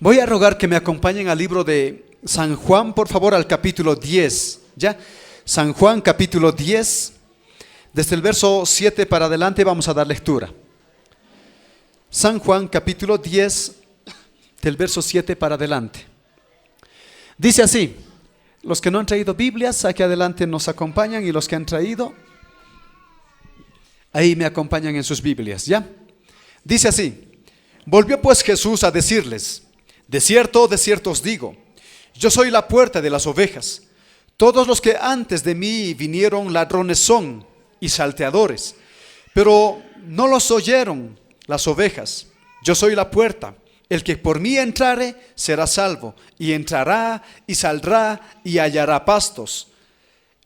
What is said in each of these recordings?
Voy a rogar que me acompañen al libro de San Juan, por favor, al capítulo 10. ¿Ya? San Juan, capítulo 10. Desde el verso 7 para adelante vamos a dar lectura. San Juan, capítulo 10, del verso 7 para adelante. Dice así: los que no han traído Biblias, aquí adelante nos acompañan, y los que han traído, ahí me acompañan en sus Biblias, ¿ya? Dice así: volvió pues Jesús a decirles: de cierto os digo, yo soy la puerta de las ovejas. Todos los que antes de mí vinieron ladrones son y salteadores, pero no los oyeron las ovejas. Yo soy la puerta. El que por mí entrare será salvo, y entrará y saldrá y hallará pastos.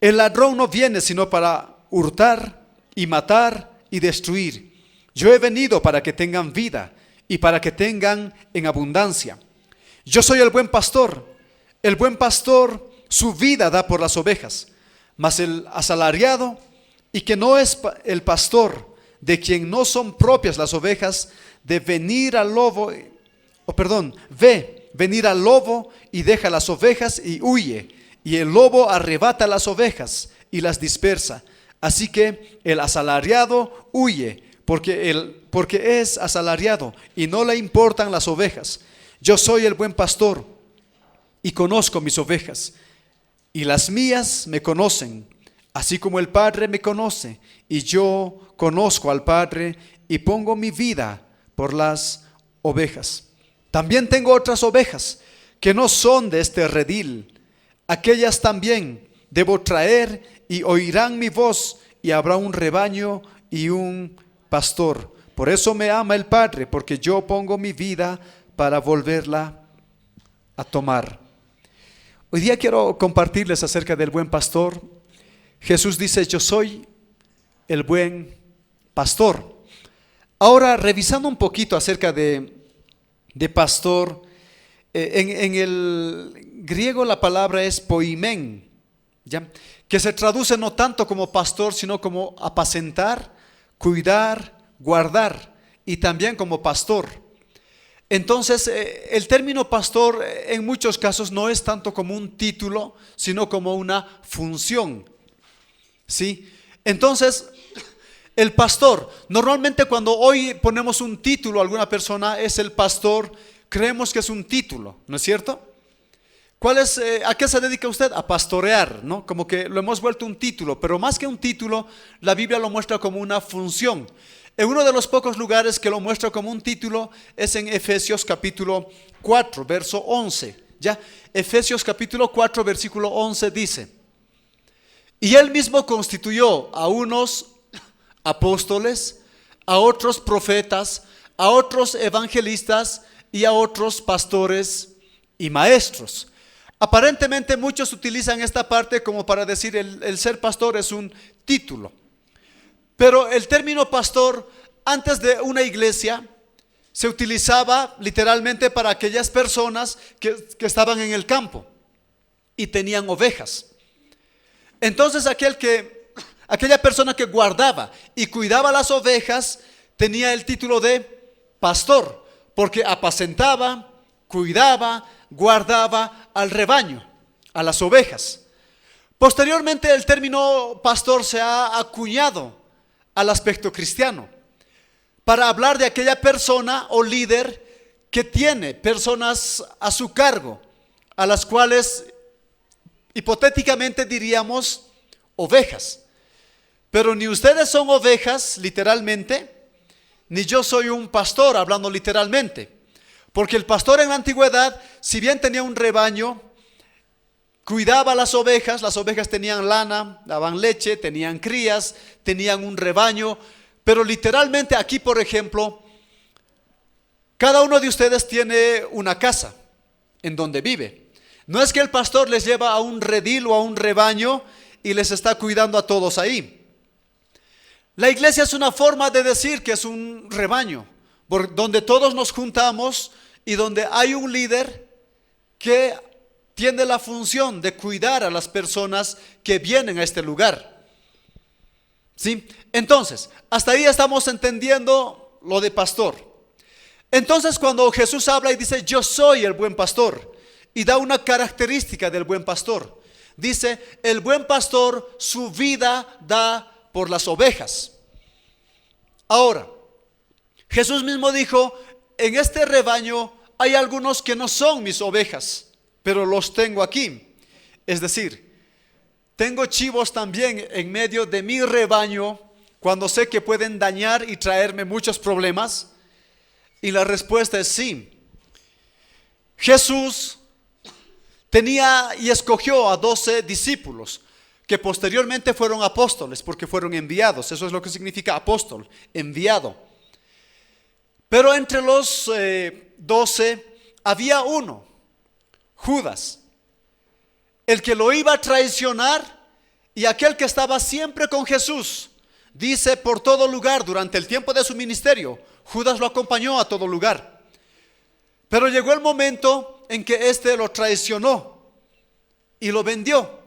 El ladrón no viene sino para hurtar y matar y destruir. Yo he venido para que tengan vida y para que tengan en abundancia. Yo soy el buen pastor. El buen pastor su vida da por las ovejas. Mas el asalariado, y que no es el pastor, de quien no son propias las ovejas, de venir al lobo, ve venir al lobo y deja las ovejas y huye, y el lobo arrebata las ovejas y las dispersa. Así que el asalariado huye, porque es asalariado y no le importan las ovejas. Yo soy el buen pastor y conozco mis ovejas, y las mías me conocen, así como el Padre me conoce, y yo conozco al Padre y pongo mi vida por las ovejas. También tengo otras ovejas que no son de este redil. Aquellas también debo traer, y oirán mi voz, y habrá un rebaño y un pastor. Por eso me ama el Padre, porque yo pongo mi vida para volverla a tomar. Hoy día quiero compartirles acerca del buen pastor. Jesús dice: yo soy el buen pastor. Ahora, revisando un poquito acerca de pastor, en el griego la palabra es poimen, ¿ya? Que se traduce no tanto como pastor, sino como apacentar, cuidar, guardar, y también como pastor. Entonces, el término pastor en muchos casos no es tanto como un título, sino como una función, ¿sí? Entonces, el pastor, normalmente cuando hoy ponemos un título a alguna persona, es el pastor, creemos que es un título, ¿no es cierto? ¿A qué se dedica usted? A pastorear, ¿no? Como que lo hemos vuelto un título, pero más que un título, la Biblia lo muestra como una función. En uno de los pocos lugares que lo muestra como un título es en Efesios capítulo 4, verso 11. ¿Ya? Efesios capítulo 4, versículo 11 dice: y él mismo constituyó a unos apóstoles, a otros profetas, a otros evangelistas y a otros pastores y maestros. Aparentemente muchos utilizan esta parte como para decir el ser pastor es un título. Pero el término pastor antes de una iglesia se utilizaba literalmente para aquellas personas que estaban en el campo y tenían ovejas. Entonces aquella persona que guardaba y cuidaba las ovejas tenía el título de pastor, porque apacentaba, cuidaba, guardaba al rebaño, a las ovejas. Posteriormente el término pastor se ha acuñado al aspecto cristiano para hablar de aquella persona o líder que tiene personas a su cargo, a las cuales hipotéticamente diríamos ovejas. Pero ni ustedes son ovejas literalmente, ni yo soy un pastor hablando literalmente, porque el pastor en la antigüedad, si bien tenía un rebaño, cuidaba las ovejas tenían lana, daban leche, tenían crías, tenían un rebaño. Pero literalmente aquí, por ejemplo, cada uno de ustedes tiene una casa en donde vive. No es que el pastor les lleva a un redil o a un rebaño y les está cuidando a todos ahí. La iglesia es una forma de decir que es un rebaño, donde todos nos juntamos y donde hay un líder que tiene la función de cuidar a las personas que vienen a este lugar. ¿Sí? Entonces, hasta ahí estamos entendiendo lo de pastor. Entonces cuando Jesús habla y dice yo soy el buen pastor, y da una característica del buen pastor, dice el buen pastor su vida da por las ovejas. Ahora, Jesús mismo dijo, en este rebaño hay algunos que no son mis ovejas, pero los tengo aquí. Es decir, tengo chivos también en medio de mi rebaño cuando sé que pueden dañar y traerme muchos problemas. Y la respuesta es sí. Jesús tenía y escogió a 12 discípulos que posteriormente fueron apóstoles porque fueron enviados. Eso es lo que significa apóstol, enviado. Pero entre los 12 había uno, Judas, el que lo iba a traicionar y aquel que estaba siempre con Jesús. Dice por todo lugar durante el tiempo de su ministerio, Judas lo acompañó a todo lugar. Pero llegó el momento en que éste lo traicionó y lo vendió.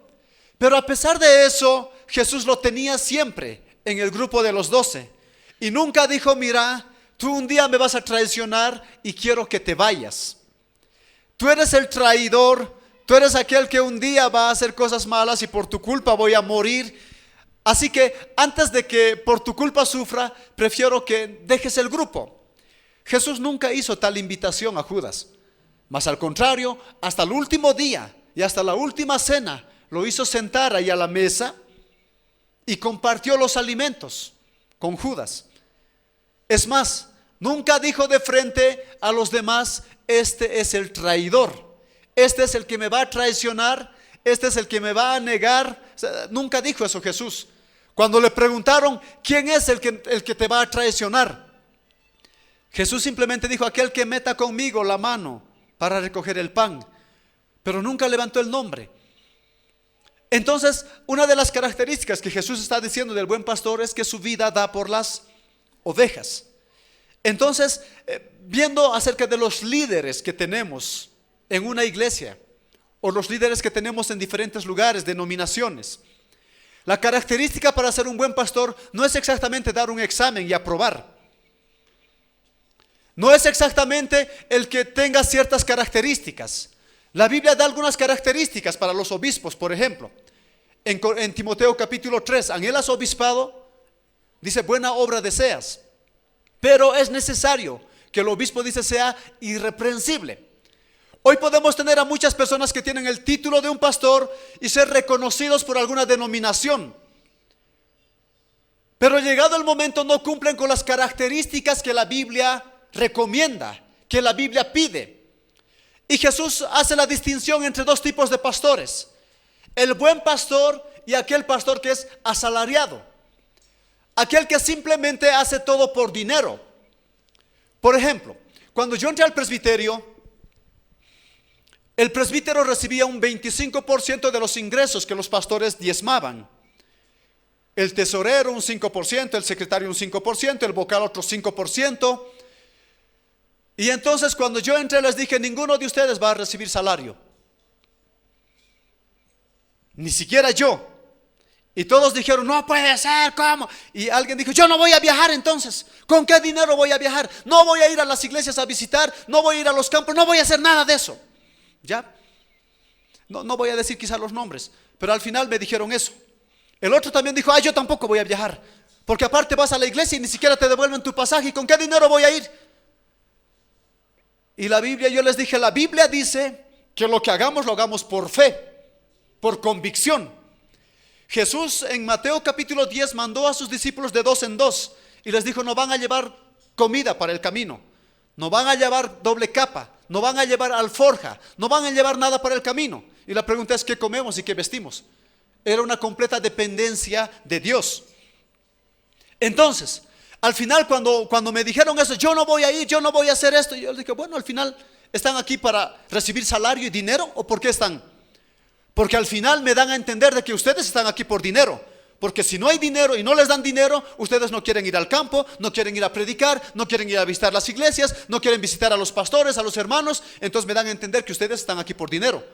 Pero a pesar de eso, Jesús lo tenía siempre en el grupo de los 12. Y nunca dijo, mira, tú un día me vas a traicionar y quiero que te vayas. Tú eres el traidor, tú eres aquel que un día va a hacer cosas malas y por tu culpa voy a morir. Así que antes de que por tu culpa sufra, prefiero que dejes el grupo. Jesús nunca hizo tal invitación a Judas. Mas al contrario, hasta el último día y hasta la última cena, lo hizo sentar ahí a la mesa y compartió los alimentos con Judas. Es más, nunca dijo de frente a los demás, este es el traidor, este es el que me va a traicionar, este es el que me va a negar. O sea, nunca dijo eso Jesús. Cuando le preguntaron, ¿quién es el que te va a traicionar? Jesús simplemente dijo, aquel que meta conmigo la mano para recoger el pan. Pero nunca levantó el nombre. Entonces, una de las características que Jesús está diciendo del buen pastor es que su vida da por las ovejas. Entonces, viendo acerca de los líderes que tenemos en una iglesia, o los líderes que tenemos en diferentes lugares, denominaciones, la característica para ser un buen pastor no es exactamente dar un examen y aprobar. No es exactamente el que tenga ciertas características. La Biblia da algunas características para los obispos, por ejemplo. En Timoteo capítulo 3, anhelas obispado, dice buena obra deseas. Pero es necesario que el obispo, dice, sea irreprensible. Hoy podemos tener a muchas personas que tienen el título de un pastor y ser reconocidos por alguna denominación. Pero llegado el momento no cumplen con las características que la Biblia recomienda, que la Biblia pide. Y Jesús hace la distinción entre dos tipos de pastores: el buen pastor y aquel pastor que es asalariado, aquel que simplemente hace todo por dinero. Por ejemplo, cuando yo entré al presbiterio, el presbítero recibía un 25% de los ingresos que los pastores diezmaban. El tesorero un 5%, el secretario un 5%, el vocal otro 5%. Y entonces cuando yo entré les dije, ninguno de ustedes va a recibir salario. Ni siquiera yo. Y todos dijeron, no puede ser, ¿cómo? Y alguien dijo, yo no voy a viajar entonces. ¿Con qué dinero voy a viajar? No voy a ir a las iglesias a visitar, no voy a ir a los campos, no voy a hacer nada de eso. ¿Ya? No voy a decir quizá los nombres, pero al final me dijeron eso. El otro también dijo, yo tampoco voy a viajar, porque aparte vas a la iglesia y ni siquiera te devuelven tu pasaje. ¿Y con qué dinero voy a ir? Y la Biblia, yo les dije, la Biblia dice que lo que hagamos lo hagamos por fe, por convicción. Jesús en Mateo capítulo 10 mandó a sus discípulos de 2 en 2 y les dijo, no van a llevar comida para el camino, no van a llevar doble capa, no van a llevar alforja, no van a llevar nada para el camino. Y la pregunta es, ¿qué comemos y qué vestimos? Era una completa dependencia de Dios. Entonces, al final cuando me dijeron eso, yo no voy a ir, yo no voy a hacer esto, yo les dije, bueno, al final, ¿están aquí para recibir salario y dinero o por qué están? Porque al final me dan a entender de que ustedes están aquí por dinero. Porque si no hay dinero y no les dan dinero, ustedes no quieren ir al campo, no quieren ir a predicar, no quieren ir a visitar las iglesias, no quieren visitar a los pastores, a los hermanos. Entonces me dan a entender que ustedes están aquí por dinero.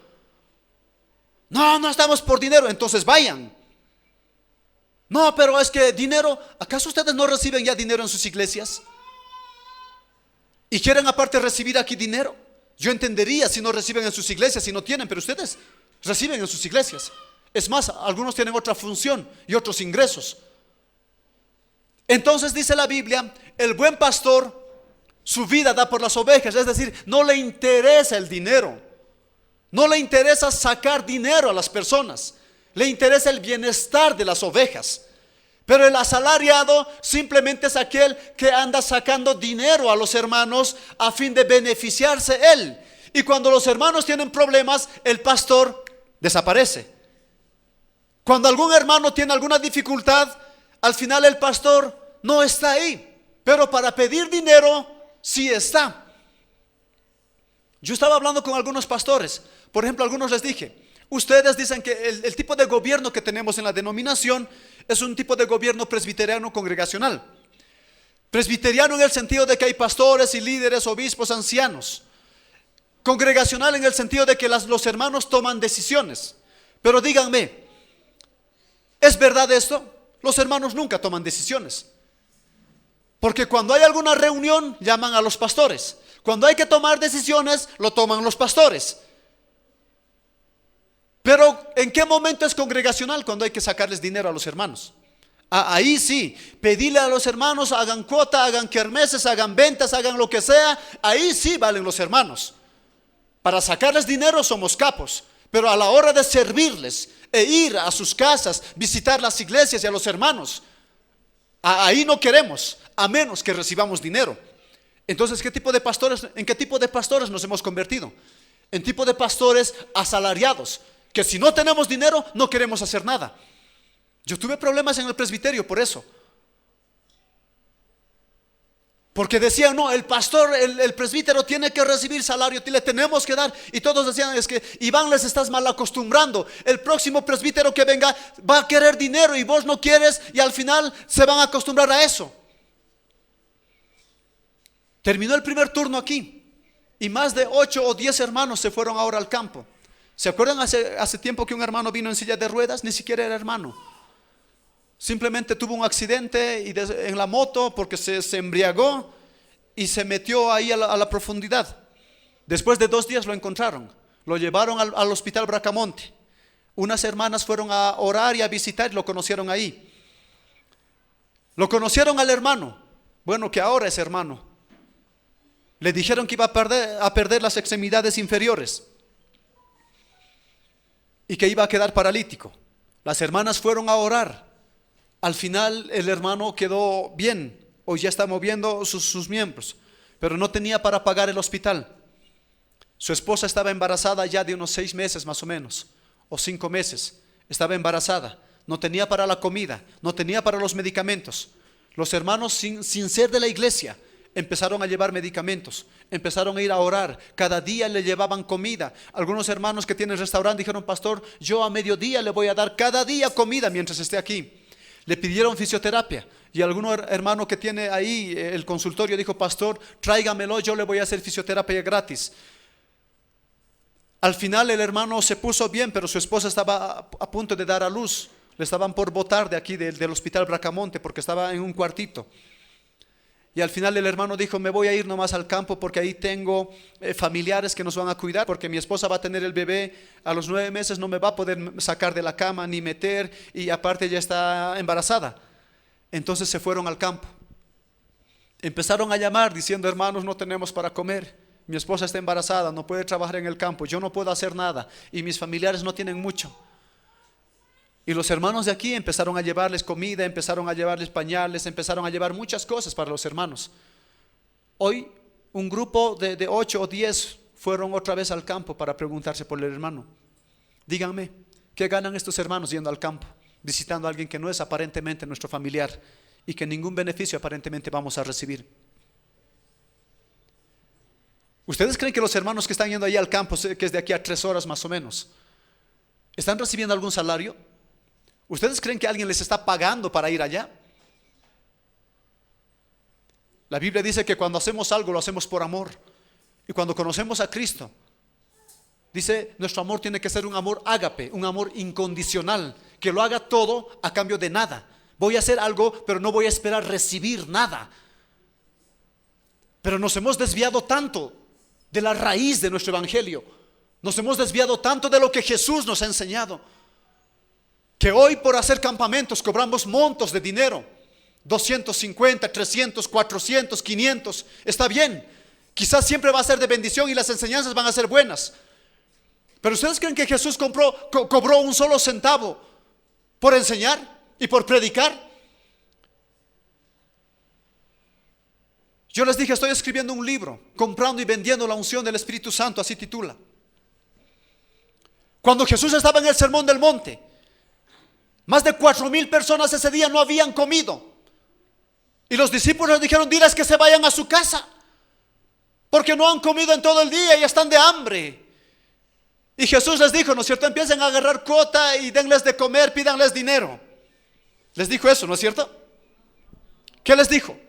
No estamos por dinero, entonces vayan. No, pero es que dinero, ¿acaso ustedes no reciben ya dinero en sus iglesias? y quieren aparte recibir aquí dinero. Yo entendería si no reciben en sus iglesias, si no tienen, pero ustedes reciben en sus iglesias. Es más, algunos tienen otra función y otros ingresos. Entonces dice la Biblia, el buen pastor su vida da por las ovejas, es decir, no le interesa el dinero, no le interesa sacar dinero a las personas, le interesa el bienestar de las ovejas. Pero el asalariado simplemente es aquel que anda sacando dinero a los hermanos a fin de beneficiarse él. Y cuando los hermanos tienen problemas, el pastor desaparece. Cuando algún hermano tiene alguna dificultad, al final el pastor no está ahí, pero para pedir dinero sí está. Yo estaba hablando con algunos pastores. Por ejemplo, a algunos les dije, ustedes dicen que el tipo de gobierno que tenemos en la denominación es un tipo de gobierno presbiteriano congregacional. Presbiteriano en el sentido de que hay pastores y líderes, obispos, ancianos. Congregacional en el sentido de que los hermanos toman decisiones. Pero díganme, ¿es verdad esto? Los hermanos nunca toman decisiones. Porque cuando hay alguna reunión, llaman a los pastores. Cuando hay que tomar decisiones, lo toman los pastores. Pero ¿en qué momento es congregacional? Cuando hay que sacarles dinero a los hermanos. Ahí sí, pedirle a los hermanos, hagan cuota, hagan kermeses, hagan ventas, hagan lo que sea. Ahí sí valen los hermanos. Para sacarles dinero somos capos. Pero a la hora de servirles e ir a sus casas, visitar las iglesias y a los hermanos, ahí no queremos, a menos que recibamos dinero. Entonces, ¿en qué tipo de pastores nos hemos convertido? En tipo de pastores asalariados, que si no tenemos dinero no queremos hacer nada. Yo tuve problemas en el presbiterio por eso. Porque decían, no, el pastor, el presbítero tiene que recibir salario, le tenemos que dar. Y todos decían, es que Iván, les estás mal acostumbrando. El próximo presbítero que venga va a querer dinero y vos no quieres, y al final se van a acostumbrar a eso. Terminó el primer turno aquí y más de 8 o 10 hermanos se fueron ahora al campo. ¿Se acuerdan hace tiempo que un hermano vino en silla de ruedas? Ni siquiera era hermano. Simplemente tuvo un accidente en la moto porque se embriagó y se metió ahí a la profundidad. Después de 2 días lo encontraron. Lo llevaron al hospital Bracamonte. Unas hermanas fueron a orar y a visitar y lo conocieron ahí. Lo conocieron al hermano. Bueno, que ahora es hermano. Le dijeron que iba a perder las extremidades inferiores y que iba a quedar paralítico. Las hermanas fueron a orar. Al final el hermano quedó bien, hoy ya está moviendo sus miembros, pero no tenía para pagar el hospital. Su esposa estaba embarazada ya de unos 6 meses más o menos, o 5 meses. Estaba embarazada, no tenía para la comida, no tenía para los medicamentos. Los hermanos sin ser de la iglesia empezaron a llevar medicamentos, empezaron a ir a orar, cada día le llevaban comida. Algunos hermanos que tienen restaurante dijeron, pastor, yo a mediodía le voy a dar cada día comida mientras esté aquí. Le pidieron fisioterapia y algún hermano que tiene ahí el consultorio dijo, pastor, tráigamelo, yo le voy a hacer fisioterapia gratis. Al final el hermano se puso bien, pero su esposa estaba a punto de dar a luz. Le estaban por botar de aquí del hospital Bracamonte porque estaba en un cuartito. Y al final el hermano dijo, me voy a ir nomás al campo porque ahí tengo familiares que nos van a cuidar, porque mi esposa va a tener el bebé a los 9 meses, no me va a poder sacar de la cama ni meter, y aparte ya está embarazada. Entonces se fueron al campo. Empezaron a llamar diciendo, hermanos, no tenemos para comer, mi esposa está embarazada, no puede trabajar en el campo, yo no puedo hacer nada y mis familiares no tienen mucho. Y los hermanos de aquí empezaron a llevarles comida, empezaron a llevarles pañales, empezaron a llevar muchas cosas para los hermanos. Hoy un grupo de 8 o 10 fueron otra vez al campo para preguntarse por el hermano. Díganme, ¿qué ganan estos hermanos yendo al campo, visitando a alguien que no es aparentemente nuestro familiar y que ningún beneficio aparentemente vamos a recibir? ¿Ustedes creen que los hermanos que están yendo ahí al campo, que es de aquí a 3 horas más o menos, están recibiendo algún salario? ¿Ustedes creen que alguien les está pagando para ir allá? La Biblia dice que cuando hacemos algo lo hacemos por amor. Y cuando conocemos a Cristo, dice, nuestro amor tiene que ser un amor ágape, un amor incondicional, que lo haga todo a cambio de nada. Voy a hacer algo, pero no voy a esperar recibir nada. Pero nos hemos desviado tanto de la raíz de nuestro evangelio. Nos hemos desviado tanto de lo que Jesús nos ha enseñado, que hoy por hacer campamentos cobramos montos de dinero, 250, 300, 400, 500. Está bien, quizás siempre va a ser de bendición y las enseñanzas van a ser buenas. Pero ¿ustedes creen que Jesús cobró un solo centavo por enseñar y por predicar? Yo les dije, estoy escribiendo un libro, comprando y vendiendo la unción del Espíritu Santo, así titula. Cuando Jesús estaba en el Sermón del Monte, más de 4,000 personas ese día no habían comido. Y los discípulos dijeron, diles que se vayan a su casa, porque no han comido en todo el día y están de hambre. Y Jesús les dijo, ¿no es cierto? Empiecen a agarrar cuota y denles de comer, pídanles dinero. Les dijo eso, ¿no es cierto? ¿Qué les dijo?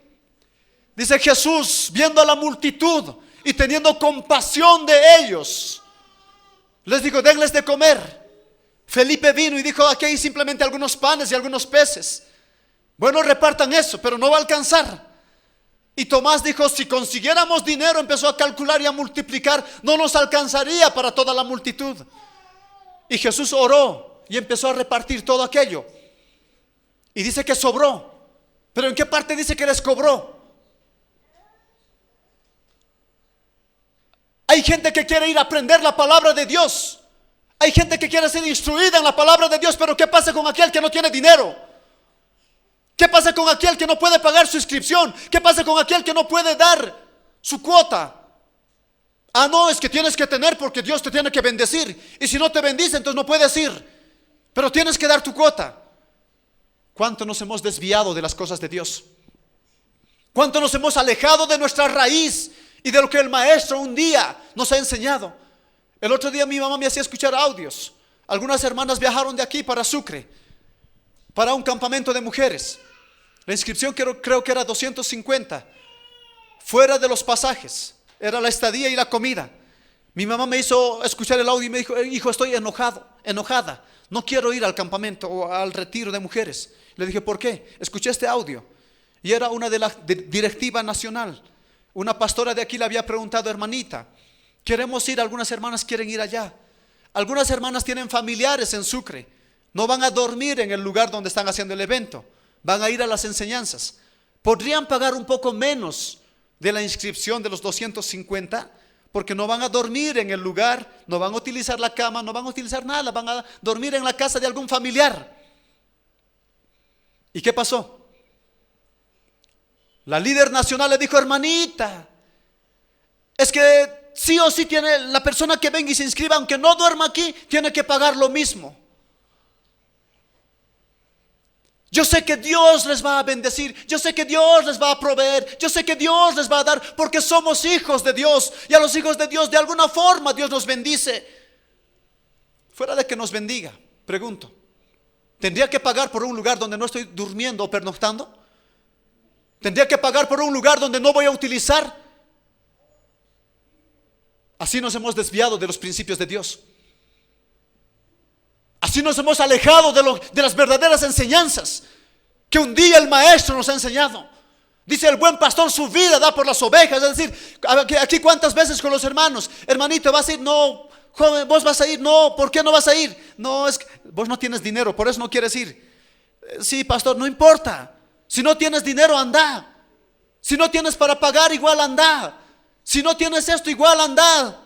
Dice Jesús, viendo a la multitud y teniendo compasión de ellos, les dijo, denles de comer. Felipe vino y dijo, aquí hay simplemente algunos panes y algunos peces. Bueno, repartan eso, pero no va a alcanzar. Y Tomás dijo, si consiguiéramos dinero, empezó a calcular y a multiplicar, no nos alcanzaría para toda la multitud. Y Jesús oró y empezó a repartir todo aquello. Y dice que sobró. Pero ¿en qué parte dice que les cobró? Hay gente que quiere ir a aprender la palabra de Dios. Hay gente que quiere ser instruida en la palabra de Dios. Pero ¿qué pasa con aquel que no tiene dinero? ¿Qué pasa con aquel que no puede pagar su inscripción? ¿Qué pasa con aquel que no puede dar su cuota? Ah, no, es que tienes que tener porque Dios te tiene que bendecir. Y si no te bendice, entonces no puedes ir. Pero tienes que dar tu cuota. ¿Cuánto nos hemos desviado de las cosas de Dios? ¿Cuánto nos hemos alejado de nuestra raíz y de lo que el maestro un día nos ha enseñado? El otro día mi mamá me hacía escuchar audios. Algunas hermanas viajaron de aquí para Sucre, para un campamento de mujeres. La inscripción creo que era 250, fuera de los pasajes, era la estadía y la comida. Mi mamá me hizo escuchar el audio y me dijo, hijo, estoy enojada, no quiero ir al campamento o al retiro de mujeres. Le dije, ¿por qué? Escuché este audio y era una de la directiva nacional. Una pastora de aquí le había preguntado, hermanita, queremos ir, algunas hermanas quieren ir allá. Algunas hermanas tienen familiares en Sucre, no van a dormir en el lugar donde están haciendo el evento, van a ir a las enseñanzas. ¿Podrían pagar un poco menos de la inscripción de los 250? Porque no van a dormir en el lugar, no van a utilizar la cama, no van a utilizar nada, van a dormir en la casa de algún familiar. ¿Y qué pasó? La líder nacional le dijo, hermanita, es que sí o sí tiene la persona que venga y se inscriba, aunque no duerma aquí, tiene que pagar lo mismo. Yo sé que Dios les va a bendecir, yo sé que Dios les va a proveer, yo sé que Dios les va a dar, porque somos hijos de Dios, y a los hijos de Dios de alguna forma Dios nos bendice. Fuera de que nos bendiga, pregunto, ¿tendría que pagar por un lugar donde no estoy durmiendo o pernoctando? ¿Tendría que pagar por un lugar donde no voy a utilizar? Así nos hemos desviado de los principios de Dios. Así nos hemos alejado de las verdaderas enseñanzas que un día el maestro nos ha enseñado. Dice, el buen pastor su vida da por las ovejas. Es decir, aquí cuántas veces con los hermanos, hermanito, ¿vas a ir? No. Joven, ¿vos vas a ir? No. ¿Por qué no vas a ir? No, es que vos no tienes dinero, por eso no quieres ir. Sí, pastor, no importa. Si no tienes dinero, anda. Si no tienes para pagar, igual anda. Si no tienes esto, igual anda.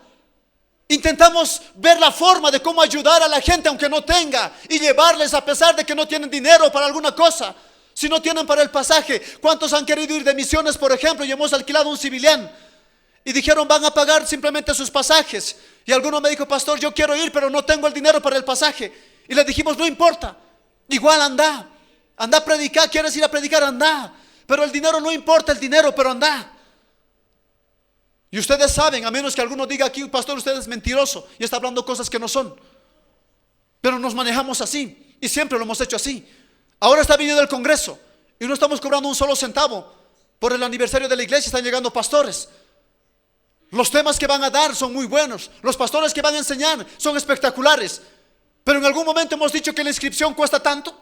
Intentamos ver la forma de cómo ayudar a la gente aunque no tenga, y llevarles a pesar de que no tienen dinero para alguna cosa. Si no tienen para el pasaje, ¿cuántos han querido ir de misiones, por ejemplo, y hemos alquilado un civilián y dijeron van a pagar simplemente sus pasajes? Y alguno me dijo, pastor, yo quiero ir pero no tengo el dinero para el pasaje. Y le dijimos, no importa, igual anda a predicar. ¿Quieres ir a predicar? Anda. Pero el dinero no importa, el dinero, pero anda. Y ustedes saben, a menos que alguno diga aquí, pastor, usted es mentiroso y está hablando cosas que no son. Pero nos manejamos así y siempre lo hemos hecho así. Ahora está viniendo el Congreso y no estamos cobrando un solo centavo. Por el aniversario de la iglesia están llegando pastores. Los temas que van a dar son muy buenos. Los pastores que van a enseñar son espectaculares. Pero en algún momento hemos dicho que la inscripción cuesta tanto.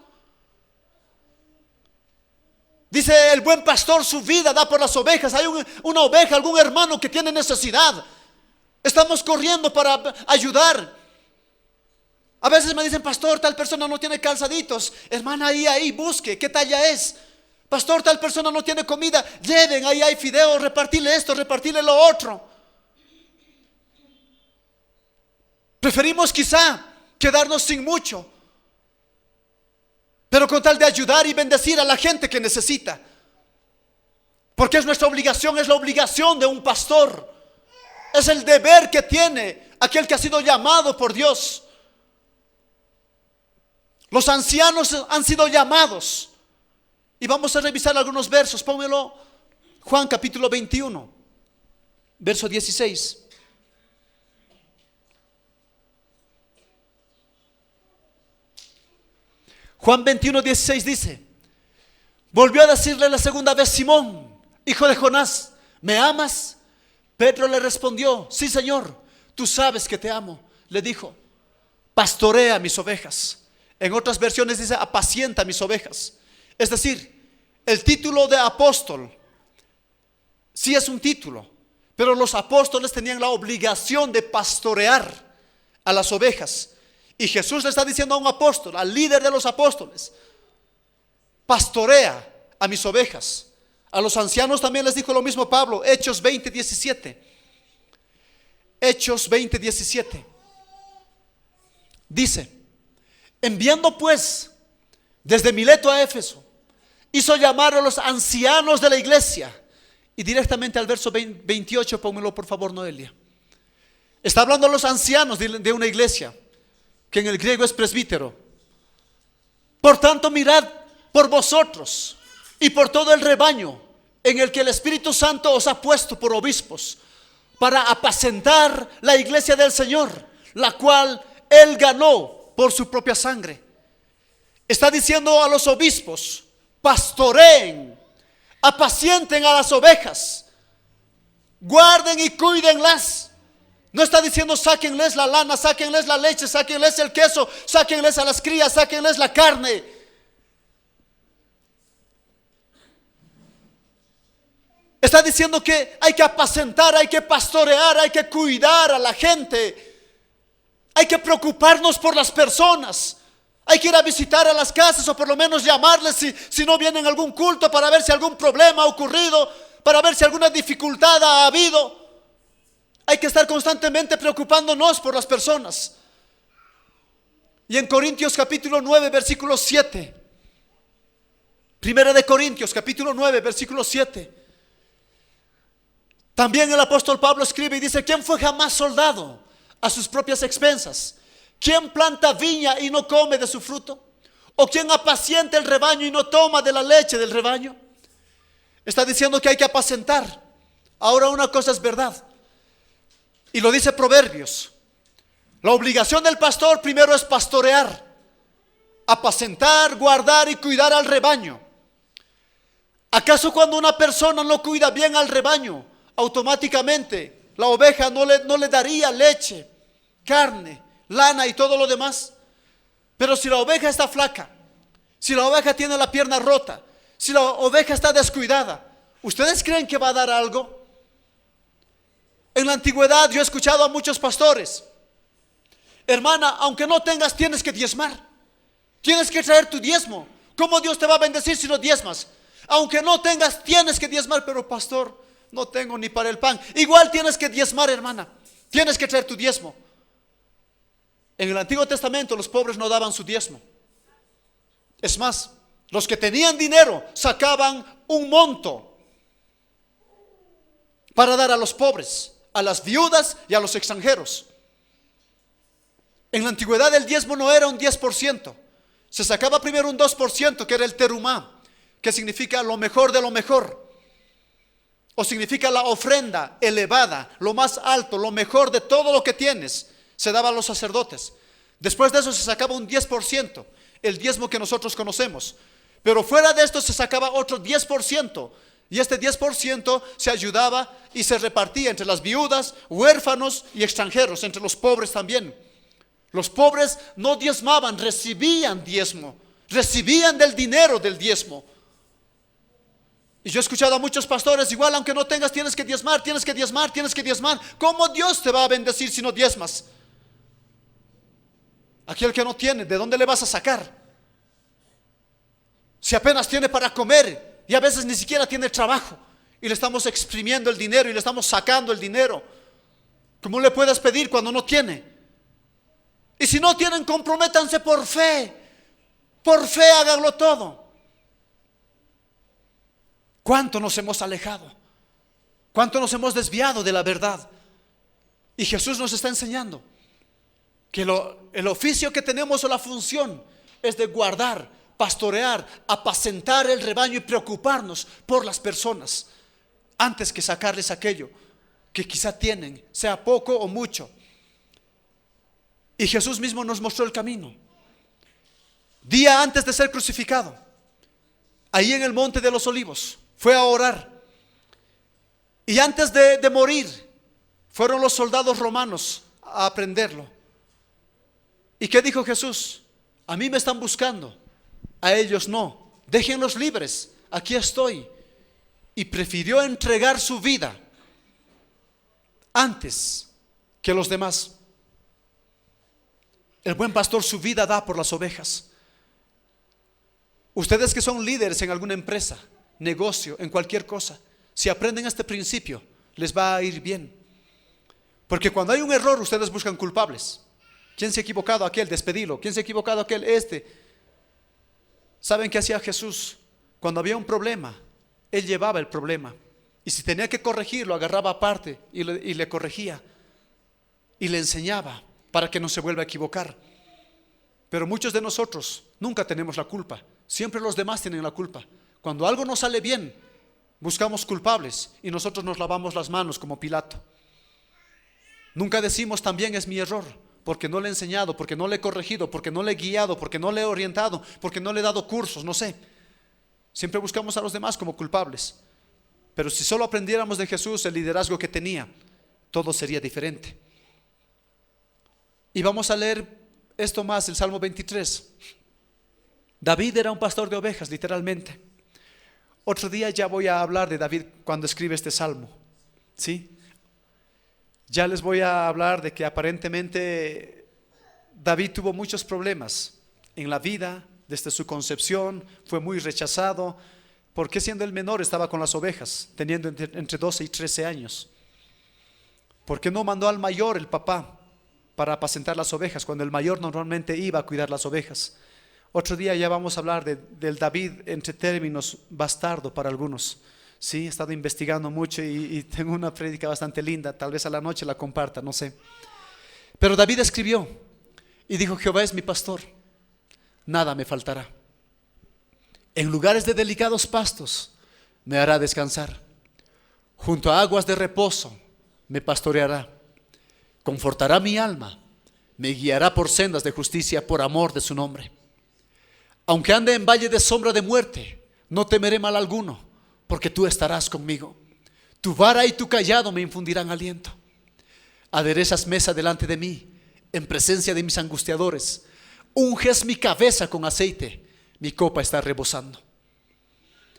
Dice el buen pastor su vida da por las ovejas. Hay una oveja, algún hermano que tiene necesidad. Estamos corriendo para ayudar. A veces me dicen, pastor, tal persona no tiene calzaditos. Hermana, ahí busque, ¿qué talla es? Pastor, tal persona no tiene comida. Lleven, ahí hay fideos, repartirle esto, repartirle lo otro. Preferimos quizá quedarnos sin mucho, pero con tal de ayudar y bendecir a la gente que necesita. Porque es nuestra obligación, es la obligación de un pastor. Es el deber que tiene aquel que ha sido llamado por Dios. Los ancianos han sido llamados. Y vamos a revisar algunos versos. Pónmelo, Juan capítulo 21, verso 16. Juan 21, 16 dice: volvió a decirle la segunda vez Simón, hijo de Jonás, ¿me amas? Pedro le respondió: sí, Señor, tú sabes que te amo. Le dijo: pastorea mis ovejas. En otras versiones dice: apacienta mis ovejas. Es decir, el título de apóstol sí es un título, pero los apóstoles tenían la obligación de pastorear a las ovejas. Y Jesús le está diciendo a un apóstol, al líder de los apóstoles: pastorea a mis ovejas. A los ancianos también les dijo lo mismo Pablo. Hechos 20, 17. Hechos 20, 17. Dice: enviando pues desde Mileto a Éfeso, hizo llamar a los ancianos de la iglesia. Y directamente al verso 28, pónmelo por favor, Noelia. Está hablando a los ancianos de una iglesia, que en el griego es presbítero. Por tanto, mirad por vosotros y por todo el rebaño en el que el Espíritu Santo os ha puesto por obispos, para apacentar la iglesia del Señor, la cual Él ganó por su propia sangre. Está diciendo a los obispos: pastoreen, apacienten a las ovejas, guarden y cuídenlas. No está diciendo sáquenles la lana, sáquenles la leche, sáquenles el queso, sáquenles a las crías, sáquenles la carne. Está diciendo que hay que apacentar, hay que pastorear, hay que cuidar a la gente. Hay que preocuparnos por las personas. Hay que ir a visitar a las casas, o por lo menos llamarles si no vienen a algún culto, para ver si algún problema ha ocurrido, para ver si alguna dificultad ha habido. Hay que estar constantemente preocupándonos por las personas. Y en Corintios capítulo 9, versículo 7. Primera de Corintios capítulo 9, versículo 7. También el apóstol Pablo escribe y dice: ¿quién fue jamás soldado a sus propias expensas? ¿Quién planta viña y no come de su fruto? ¿O quién apacienta el rebaño y no toma de la leche del rebaño? Está diciendo que hay que apacentar. Ahora, una cosa es verdad, y lo dice Proverbios: la obligación del pastor primero es pastorear, apacentar, guardar y cuidar al rebaño. ¿Acaso cuando una persona no cuida bien al rebaño, automáticamente la oveja no le daría leche, carne, lana y todo lo demás? Pero si la oveja está flaca, si la oveja tiene la pierna rota, si la oveja está descuidada, ¿ustedes creen que va a dar algo? En la antigüedad yo he escuchado a muchos pastores: hermana, aunque no tengas, tienes que diezmar, tienes que traer tu diezmo. ¿Cómo Dios te va a bendecir si no diezmas? Aunque no tengas, tienes que diezmar. Pero pastor, no tengo ni para el pan. Igual tienes que diezmar, hermana, tienes que traer tu diezmo. En el Antiguo Testamento los pobres no daban su diezmo. Es más, los que tenían dinero sacaban un monto para dar a los pobres, a las viudas y a los extranjeros. En la antigüedad el diezmo no era un 10%. Se sacaba primero un 2%, que era el terumá, que significa lo mejor de lo mejor, o significa la ofrenda elevada, lo más alto, lo mejor de todo lo que tienes, se daba a los sacerdotes. Después de eso se sacaba un 10%, el diezmo que nosotros conocemos. Pero fuera de esto se sacaba otro 10%. Y este 10% se ayudaba y se repartía entre las viudas, huérfanos y extranjeros, entre los pobres también. Los pobres no diezmaban, recibían diezmo, recibían del dinero del diezmo. Y yo he escuchado a muchos pastores, igual aunque no tengas, tienes que diezmar, tienes que diezmar, tienes que diezmar. ¿Cómo Dios te va a bendecir si no diezmas? Aquel que no tiene, ¿de dónde le vas a sacar? Si apenas tiene para comer y a veces ni siquiera tiene trabajo y le estamos exprimiendo el dinero y le estamos sacando el dinero. ¿Cómo le puedes pedir cuando no tiene? Y si no tienen, comprométanse por fe. Por fe háganlo todo. ¿Cuánto nos hemos alejado? ¿Cuánto nos hemos desviado de la verdad? Y Jesús nos está enseñando que el oficio que tenemos o la función es de guardar, pastorear, apacentar el rebaño y preocuparnos por las personas antes que sacarles aquello que quizá tienen, sea poco o mucho. Y Jesús mismo nos mostró el camino. Día antes de ser crucificado, ahí en el monte de los olivos, fue a orar. Y antes de morir, fueron los soldados romanos a prenderlo. ¿Y qué dijo Jesús? A mí me están buscando, a ellos no. Déjenlos libres, aquí estoy. Y prefirió entregar su vida antes que los demás. El buen pastor su vida da por las ovejas. Ustedes que son líderes en alguna empresa, negocio, en cualquier cosa, si aprenden este principio, les va a ir bien. Porque cuando hay un error, ustedes buscan culpables. ¿Quién se ha equivocado? Aquel, despedilo. ¿Quién se ha equivocado? Aquel, este. ¿Saben qué hacía Jesús? Cuando había un problema, Él llevaba el problema. Y si tenía que corregirlo, agarraba aparte y le corregía. Y le enseñaba para que no se vuelva a equivocar. Pero muchos de nosotros nunca tenemos la culpa. Siempre los demás tienen la culpa. Cuando algo no sale bien, buscamos culpables y nosotros nos lavamos las manos como Pilato. Nunca decimos también es mi error, porque no le he enseñado, porque no le he corregido, porque no le he guiado, porque no le he orientado, porque no le he dado cursos, no sé. Siempre buscamos a los demás como culpables. Pero si solo aprendiéramos de Jesús el liderazgo que tenía, todo sería diferente. Y vamos a leer esto más, el Salmo 23. David era un pastor de ovejas, literalmente. Otro día ya voy a hablar de David cuando escribe este salmo, ¿sí? Ya les voy a hablar de que aparentemente David tuvo muchos problemas en la vida. Desde su concepción fue muy rechazado, porque siendo el menor estaba con las ovejas, teniendo entre 12 y 13 años. ¿Por qué no mandó al mayor, el papá, para apacentar las ovejas, cuando el mayor normalmente iba a cuidar las ovejas? Otro día ya vamos a hablar del David entre términos bastardo para algunos. Sí, he estado investigando mucho y tengo una prédica bastante linda. Tal vez a la noche la comparta, no sé. Pero David escribió y dijo: Jehová es mi pastor, nada me faltará. En lugares de delicados pastos me hará descansar. Junto a aguas de reposo me pastoreará. Confortará mi alma, me guiará por sendas de justicia por amor de su nombre. Aunque ande en valle de sombra de muerte, no temeré mal alguno, porque tú estarás conmigo. Tu vara y tu cayado me infundirán aliento. Aderezas mesa delante de mí, en presencia de mis angustiadores. Unges mi cabeza con aceite, mi copa está rebosando.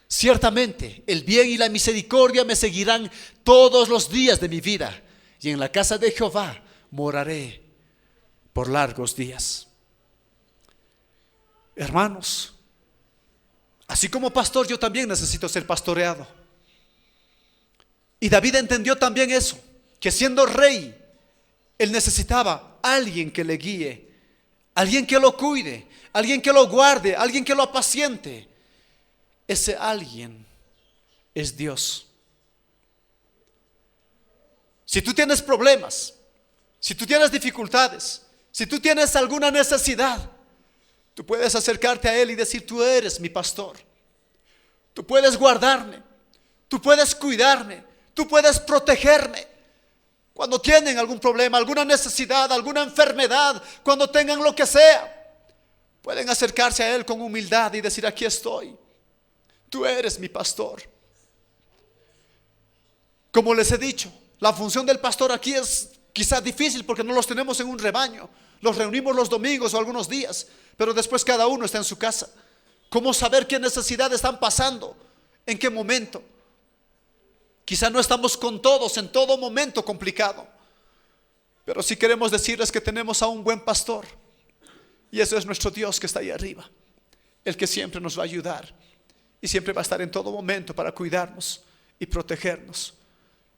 Ciertamente el bien y la misericordia me seguirán todos los días de mi vida, y en la casa de Jehová moraré por largos días. Hermanos, así como pastor, yo también necesito ser pastoreado. Y David entendió también eso, que siendo rey, él necesitaba alguien que le guíe, alguien que lo cuide, alguien que lo guarde, alguien que lo apaciente. Ese alguien es Dios. Si tú tienes problemas, si tú tienes dificultades, si tú tienes alguna necesidad, tú puedes acercarte a Él y decir: tú eres mi pastor. Tú puedes guardarme, tú puedes cuidarme, tú puedes protegerme. Cuando tienen algún problema, alguna necesidad, alguna enfermedad, cuando tengan lo que sea, pueden acercarse a Él con humildad y decir: aquí estoy, tú eres mi pastor. Como les he dicho, la función del pastor aquí es quizás difícil porque no los tenemos en un rebaño. Los reunimos los domingos o algunos días, pero después cada uno está en su casa. ¿Cómo saber qué necesidad están pasando ¿En qué momento? Quizá no estamos con todos en todo momento complicado, pero sí queremos decirles que tenemos a un buen pastor, y eso es nuestro Dios que está ahí arriba, el que siempre nos va a ayudar y siempre va a estar en todo momento para cuidarnos y protegernos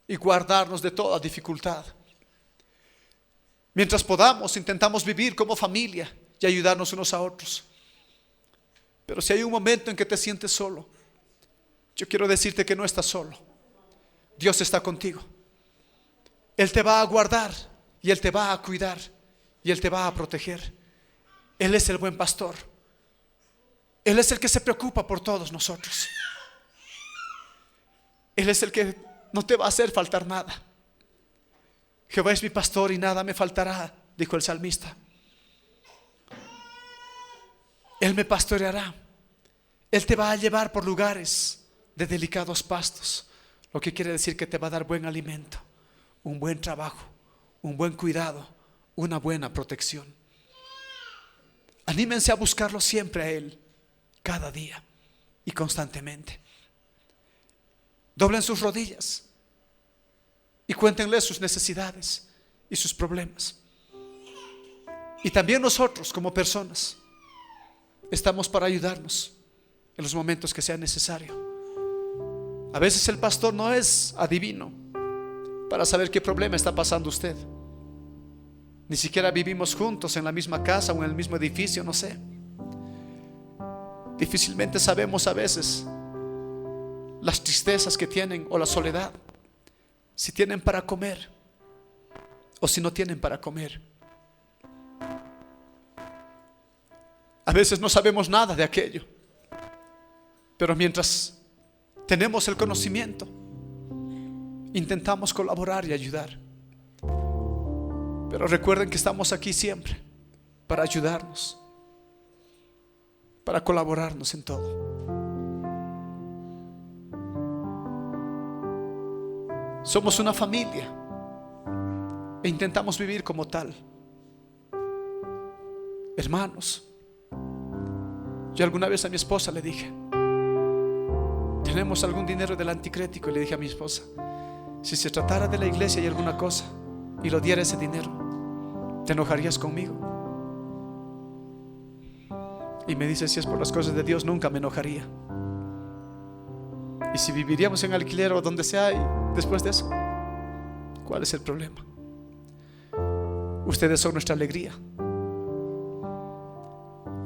y guardarnos de toda dificultad. Mientras podamos, intentamos vivir como familia y ayudarnos unos a otros. Pero si hay un momento en que te sientes solo, yo quiero decirte que no estás solo. Dios está contigo. Él te va a guardar y Él te va a cuidar y Él te va a proteger. Él es el buen pastor. Él es el que se preocupa por todos nosotros. Él es el que no te va a hacer faltar nada. Jehová es mi pastor y nada me faltará, dijo el salmista. Él me pastoreará. Él te va a llevar por lugares de delicados pastos, lo que quiere decir que te va a dar buen alimento, un buen trabajo, un buen cuidado, una buena protección. Anímense a buscarlo siempre a Él, cada día y constantemente. Doblen sus rodillas y cuéntenle sus necesidades y sus problemas. Y también nosotros como personas estamos para ayudarnos en los momentos que sea necesario. A veces el pastor no es adivino para saber qué problema está pasando usted. Ni siquiera vivimos juntos en la misma casa o en el mismo edificio, no sé. Difícilmente sabemos a veces las tristezas que tienen o la soledad, si tienen para comer o si no tienen para comer. A veces no sabemos nada de aquello, pero mientras tenemos el conocimiento, intentamos colaborar y ayudar. Pero recuerden que estamos aquí siempre para ayudarnos, para colaborarnos en todo. Somos una familia e intentamos vivir como tal. Hermanos, yo alguna vez a mi esposa le dije: tenemos algún dinero del anticrético, y le dije a mi esposa: si se tratara de la iglesia y alguna cosa y lo diera ese dinero, ¿te enojarías conmigo? Y me dice: si es por las cosas de Dios, nunca me enojaría. Y si viviríamos en alquiler o donde sea, y después de eso, ¿cuál es el problema? Ustedes son nuestra alegría.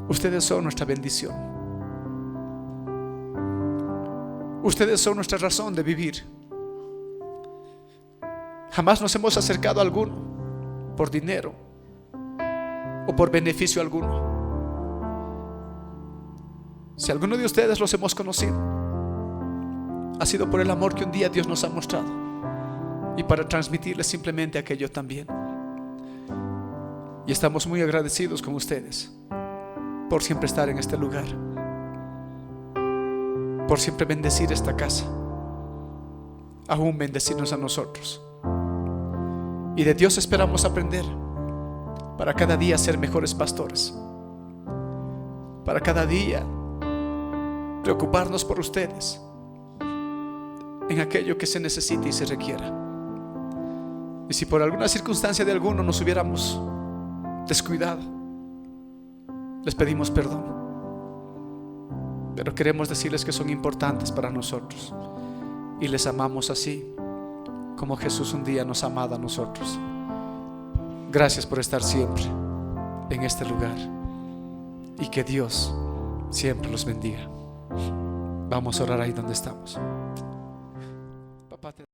Ustedes son nuestra bendición. Ustedes son nuestra razón de vivir. Jamás nos hemos acercado a alguno por dinero o por beneficio alguno. Si alguno de ustedes los hemos conocido, ha sido por el amor que un día Dios nos ha mostrado y para transmitirles simplemente aquello también. Y estamos muy agradecidos con ustedes por siempre estar en este lugar, por siempre bendecir esta casa, aún bendecirnos a nosotros. Y de Dios esperamos aprender para cada día ser mejores pastores, para cada día preocuparnos por ustedes en aquello que se necesite y se requiera. Y si por alguna circunstancia de alguno nos hubiéramos descuidado, les pedimos perdón, pero queremos decirles que son importantes para nosotros y les amamos así como Jesús un día nos ha amado a nosotros. Gracias por estar siempre en este lugar y que Dios siempre los bendiga. Vamos a orar ahí donde estamos. Papá,